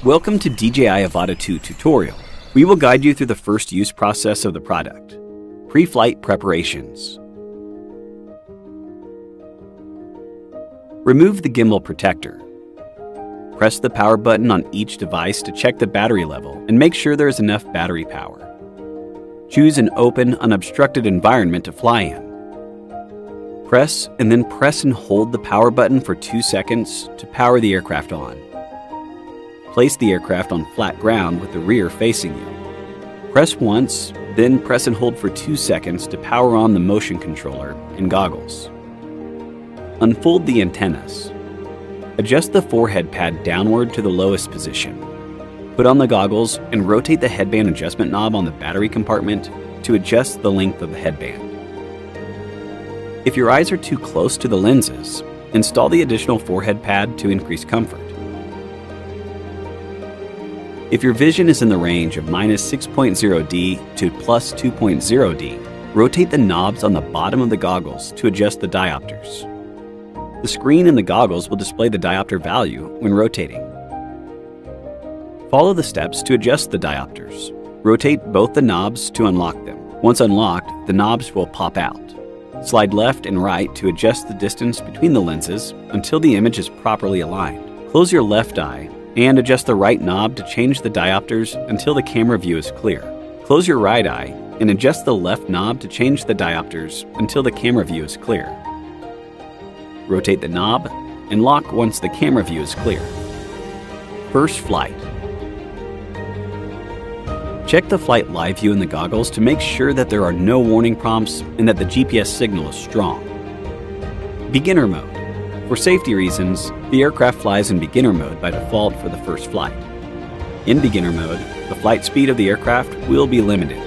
Welcome to DJI Avata 2 tutorial. We will guide you through the first use process of the product, pre-flight preparations. Remove the gimbal protector. Press the power button on each device to check the battery level and make sure there is enough battery power. Choose an open, unobstructed environment to fly in. Press and hold the power button for 2 seconds to power the aircraft on. Place the aircraft on flat ground with the rear facing you. Press once, then press and hold for 2 seconds to power on the motion controller and goggles. Unfold the antennas. Adjust the forehead pad downward to the lowest position. Put on the goggles and rotate the headband adjustment knob on the battery compartment to adjust the length of the headband. If your eyes are too close to the lenses, install the additional forehead pad to increase comfort. If your vision is in the range of -6.0D to +2.0D, rotate the knobs on the bottom of the goggles to adjust the diopters. The screen in the goggles will display the diopter value when rotating. Follow the steps to adjust the diopters. Rotate both the knobs to unlock them. Once unlocked, the knobs will pop out. Slide left and right to adjust the distance between the lenses until the image is properly aligned. Close your left eye and adjust the right knob to change the diopters until the camera view is clear. Close your right eye and adjust the left knob to change the diopters until the camera view is clear. Rotate the knob and lock once the camera view is clear. First flight. Check the flight live view in the goggles to make sure that there are no warning prompts and that the GPS signal is strong. Beginner mode. For safety reasons, the aircraft flies in beginner mode by default for the first flight. In beginner mode, the flight speed of the aircraft will be limited.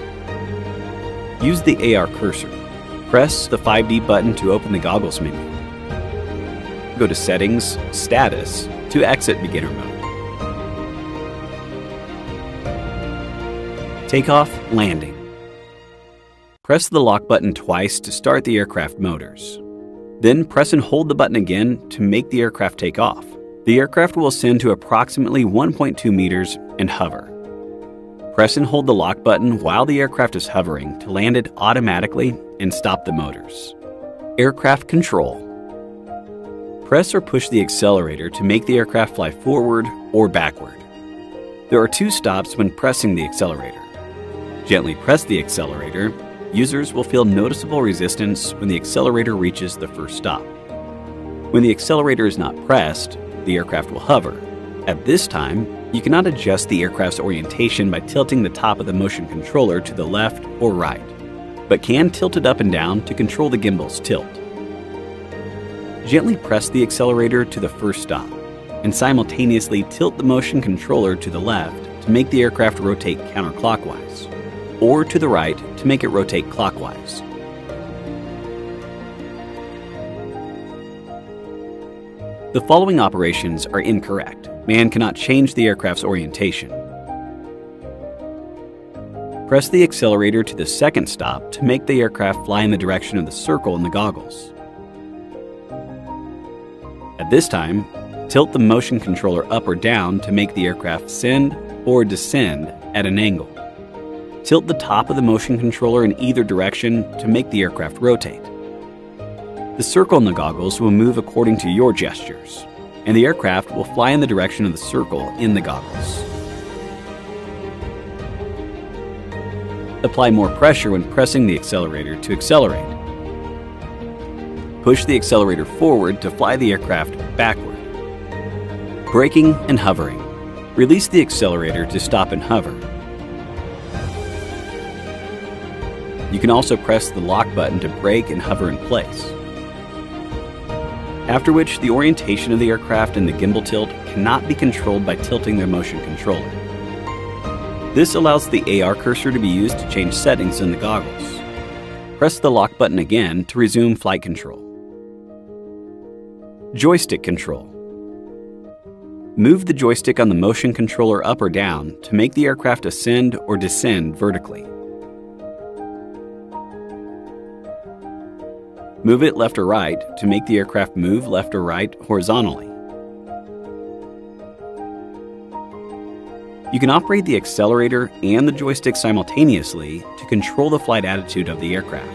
Use the AR cursor. Press the 5D button to open the goggles menu. Go to Settings, Status to exit beginner mode. Takeoff, landing. Press the lock button twice to start the aircraft motors. Then press and hold the button again to make the aircraft take off. The aircraft will ascend to approximately 1.2 meters and hover. Press and hold the lock button while the aircraft is hovering to land it automatically and stop the motors. Aircraft control. Press or push the accelerator to make the aircraft fly forward or backward. There are 2 stops when pressing the accelerator. Gently press the accelerator. Users will feel noticeable resistance when the accelerator reaches the first stop. When the accelerator is not pressed, the aircraft will hover. At this time, you cannot adjust the aircraft's orientation by tilting the top of the motion controller to the left or right, but can tilt it up and down to control the gimbal's tilt. Gently press the accelerator to the first stop, and simultaneously tilt the motion controller to the left to make the aircraft rotate counterclockwise, or to the right to make it rotate clockwise. The following operations are incorrect and cannot change the aircraft's orientation. Press the accelerator to the second stop to make the aircraft fly in the direction of the circle in the goggles. At this time, tilt the motion controller up or down to make the aircraft ascend or descend at an angle. Tilt the top of the motion controller in either direction to make the aircraft rotate. The circle in the goggles will move according to your gestures, and the aircraft will fly in the direction of the circle in the goggles. Apply more pressure when pressing the accelerator to accelerate. Push the accelerator forward to fly the aircraft backward. Braking and hovering. Release the accelerator to stop and hover. You can also press the lock button to brake and hover in place. After which, the orientation of the aircraft and the gimbal tilt cannot be controlled by tilting the motion controller. This allows the AR cursor to be used to change settings in the goggles. Press the lock button again to resume flight control. Joystick control. Move the joystick on the motion controller up or down to make the aircraft ascend or descend vertically. Move it left or right to make the aircraft move left or right horizontally. You can operate the accelerator and the joystick simultaneously to control the flight attitude of the aircraft.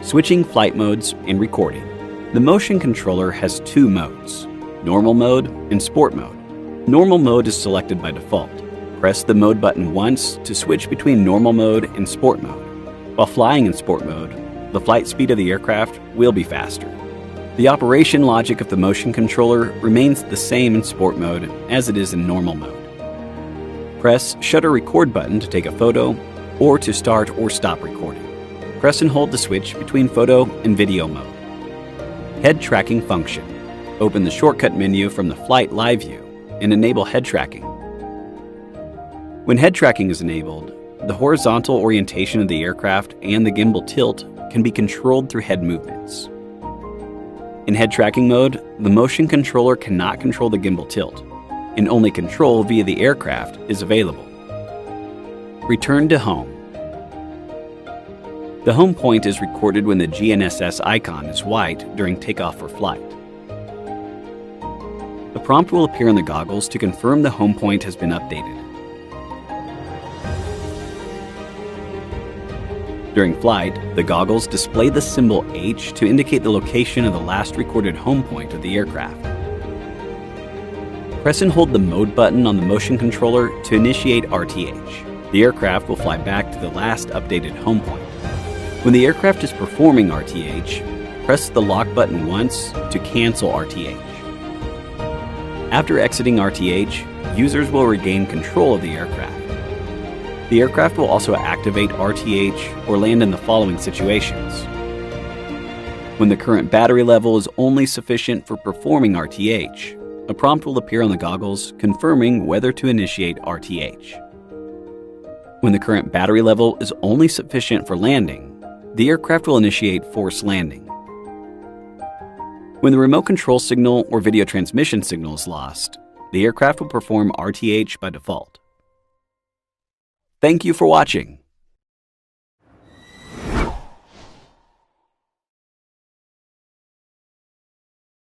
Switching flight modes and recording. The motion controller has two modes, normal mode and sport mode. Normal mode is selected by default. Press the mode button once to switch between normal mode and sport mode. While flying in sport mode, the flight speed of the aircraft will be faster. The operation logic of the motion controller remains the same in sport mode as it is in normal mode. Press shutter record button to take a photo or to start or stop recording. Press and hold the switch between photo and video mode. Head tracking function. Open the shortcut menu from the flight live view and enable head tracking. When head tracking is enabled, the horizontal orientation of the aircraft and the gimbal tilt can be controlled through head movements. In head tracking mode, the motion controller cannot control the gimbal tilt, and only control via the aircraft is available. Return to home. The home point is recorded when the GNSS icon is white during takeoff or flight. A prompt will appear on the goggles to confirm the home point has been updated. During flight, the goggles display the symbol H to indicate the location of the last recorded home point of the aircraft. Press and hold the mode button on the motion controller to initiate RTH. The aircraft will fly back to the last updated home point. When the aircraft is performing RTH, press the lock button once to cancel RTH. After exiting RTH, users will regain control of the aircraft. The aircraft will also activate RTH or land in the following situations. When the current battery level is only sufficient for performing RTH, a prompt will appear on the goggles confirming whether to initiate RTH. When the current battery level is only sufficient for landing, the aircraft will initiate forced landing. When the remote control signal or video transmission signal is lost, the aircraft will perform RTH by default. Thank you for watching.